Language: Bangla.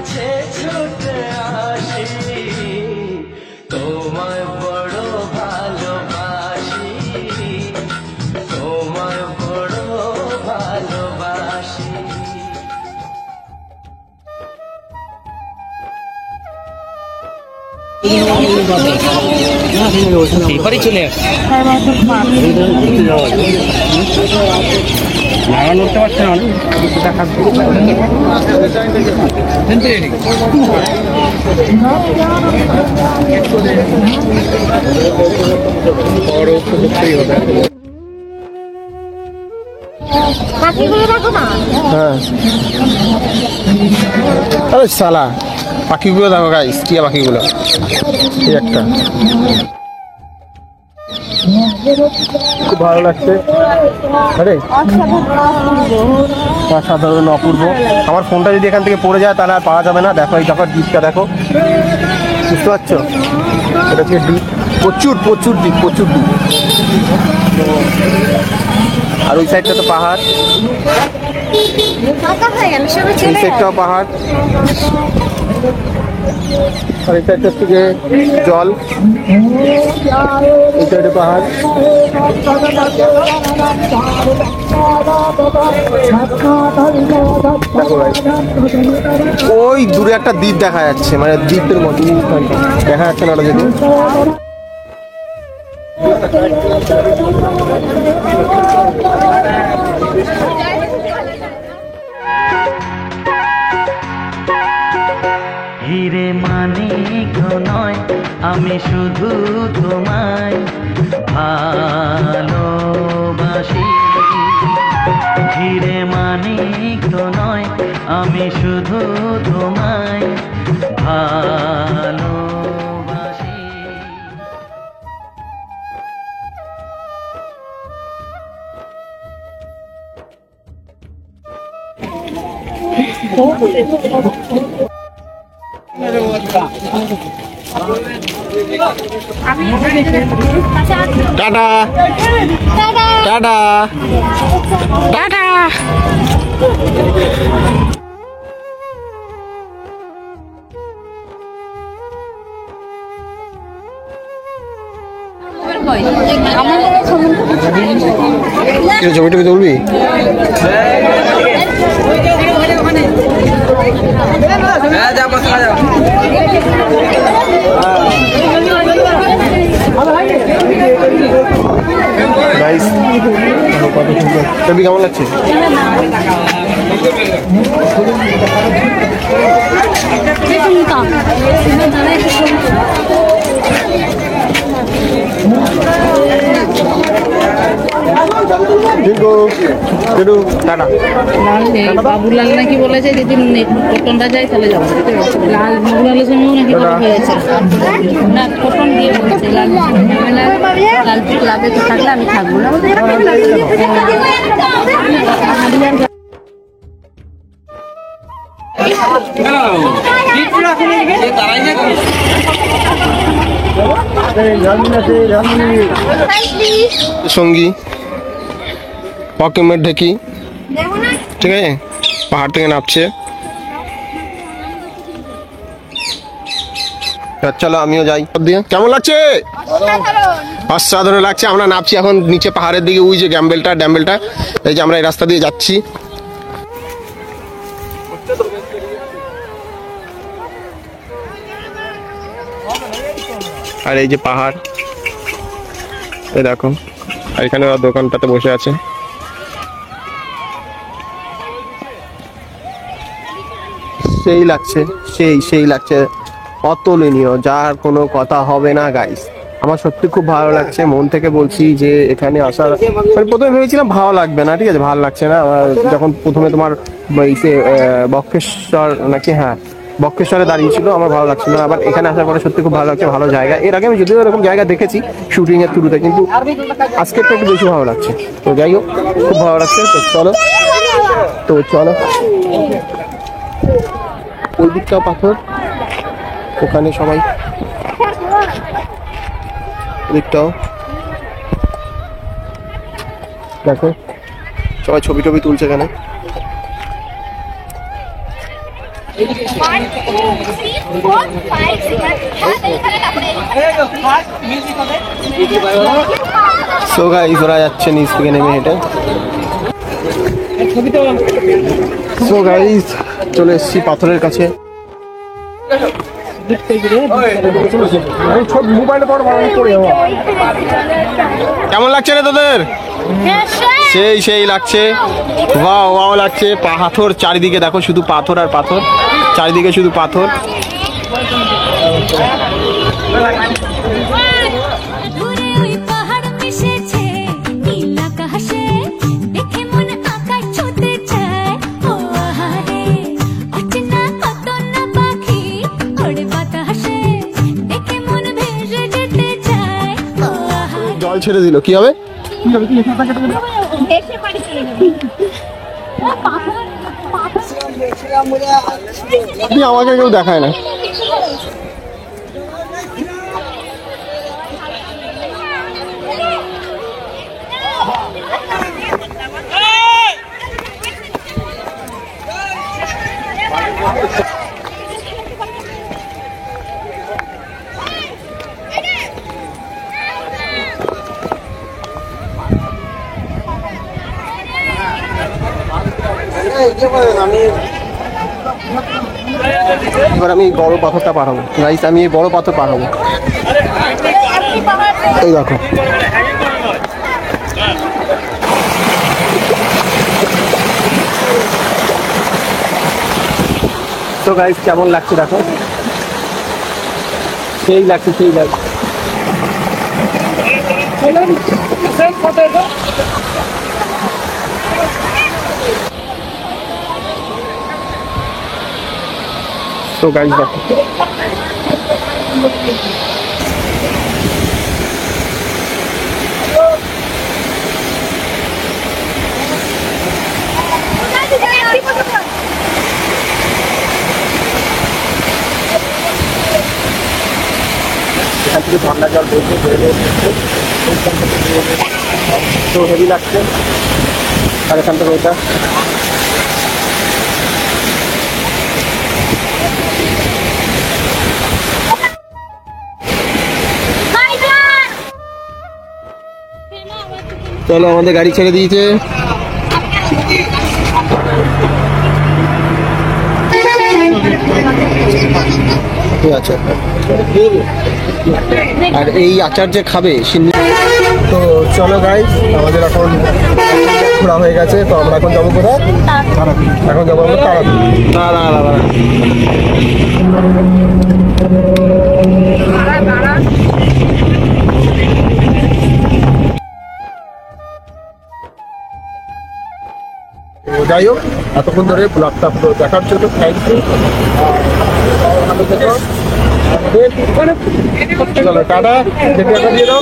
কাছে ছুটে আসি, তোমায় বড় ভালোবাসি, তোমায় বড় ভালোবাসি। এবারই চলে আসছে নাড়া নড়তে পারছে না, হ্যাঁ আরে শালা পাখিগুলো দেখো গাইস, টিয়া পাখিগুলো এই একটা খুব ভালো লাগছে। আরে অসাধারণ অপূর্ব। আমার ফোনটা যদি এখান থেকে পড়ে যায় তাহলে আর পাওয়া যাবে না। দেখো এই দেখো দ্বীপটা দেখো, বুঝতে পারছো? এটা হচ্ছে দ্বীপ, প্রচুর প্রচুর দ্বীপ, প্রচুর দ্বীপ। আর ওই সাইডটা তো পাহাড়, এই সাইডটাও পাহাড়, আর এই সাইডটার থেকে জল, এই সাইডে পাহাড়। ওই দূরে একটা দ্বীপ দেখা যাচ্ছে, মানে দ্বীপের মতো দেখা যাচ্ছে না ওটা যদি। হিরে মানিক নয়, আমি শুধু তোমায় ভালোবাসি। হিরে মানিক নয়, আমি শুধু তোমায় ভালোবাসি। Tata tata tata. ছবি টবি তুলবি? ছবি কেমন লাগছে? বাবুলাল নাকি বলেছে যদি কটনটা যায় তাহলে যাবো। লাল বাবুলালের সঙ্গেও নাকি বলা হয়েছে না, কটন দিয়ে বলছে লাল লাল ক্লাবে তো থাকলে আমি থাকবো না। সঙ্গী পকেমের ঢেকি, ঠিক আছে, পাহাড় থেকে নামছে। চলো আমিও যাই। কেমন লাগছে? অসাধারণ লাগছে। আমরা নামছি এখন নিচে পাহাড়ের দিকে, ওই যে ড্যাম্বেলটা, এই যে আমরা এই রাস্তা দিয়ে যাচ্ছি। আর এই যে পাহাড়, এই দেখো, আর এখানে ওরা দোকানটাতে বসে আছে। সেই লাগছে, সেই লাগছে, অতুলনীয়, যার কোনো কথা হবে না গাইস। আমার সত্যি খুব ভালো লাগছে, মন থেকে বলছি যে এখানে আসার, মানে প্রথমে ভেবেছিলাম ভালো লাগবে না, ঠিক আছে, ভালো লাগছে না। যখন প্রথমে তোমার বক্রেশ্বর নাকি, হ্যাঁ বক্রেশ্বরে দাঁড়িয়েছিল, আমার ভালো লাগছিল না। আবার এখানে আসার পরে সত্যি খুব ভালো লাগছে, ভালো জায়গা। এর আগে আমি যদিও এরকম জায়গা দেখেছি শুটিং এর থ্রুতে, কিন্তু আজকে তো একটু বেশি ভালো লাগছে। তো যাই হোক, খুব ভালো লাগছে। তো চলো ওই দিকটাও পাথর, ওখানে সবাই, দিকটাও দেখো সবাই ছবি টবি তুলছে এখানে। 1 2 3 4 5 6 সো গাইস ওরা যাচ্ছে নিচ থেকে নেমে হেঁটে। সো গাইস চলে এসেছি পাথরের কাছে। কেমন লাগছে রে তোদের? সেই সেই লাগছে, ওয়াও ওয়াও লাগছে। পাথর চারিদিকে দেখো, শুধু পাথর আর পাথর, চারিদিকে শুধু পাথর। জল ছেড়ে দিল, কি হবে? আমাকে কেউ দেখায় না। এবার আমি বড় পাথরটা পাঠাবো গাইস, আমি এই বড় পাথর পাঠাবো। এই দেখো তো গাইস কেমন লাগছে দেখো, সেই লাগছে সেই লাগছে। তো গাইস দেখো এখান থেকে ঠান্ডা জল বলছে, তো হেভি লাগছে। আর এখান থেকে ওইটা চলো, আমাদের গাড়ি ছেড়ে দিয়েছে। আচ্ছা, আর এই আচার যে খাবে তো চলো গাইস, আমাদের এখন ঘোরা হয়ে গেছে। তো আমরা এখন যাবো কোথায়? এখন যাবো আমরা যাই হোক, এতক্ষণ ধরে ব্লগটা দেখার জন্য থ্যাংক ইউ। চলো টাটা, দিয়ে দাও।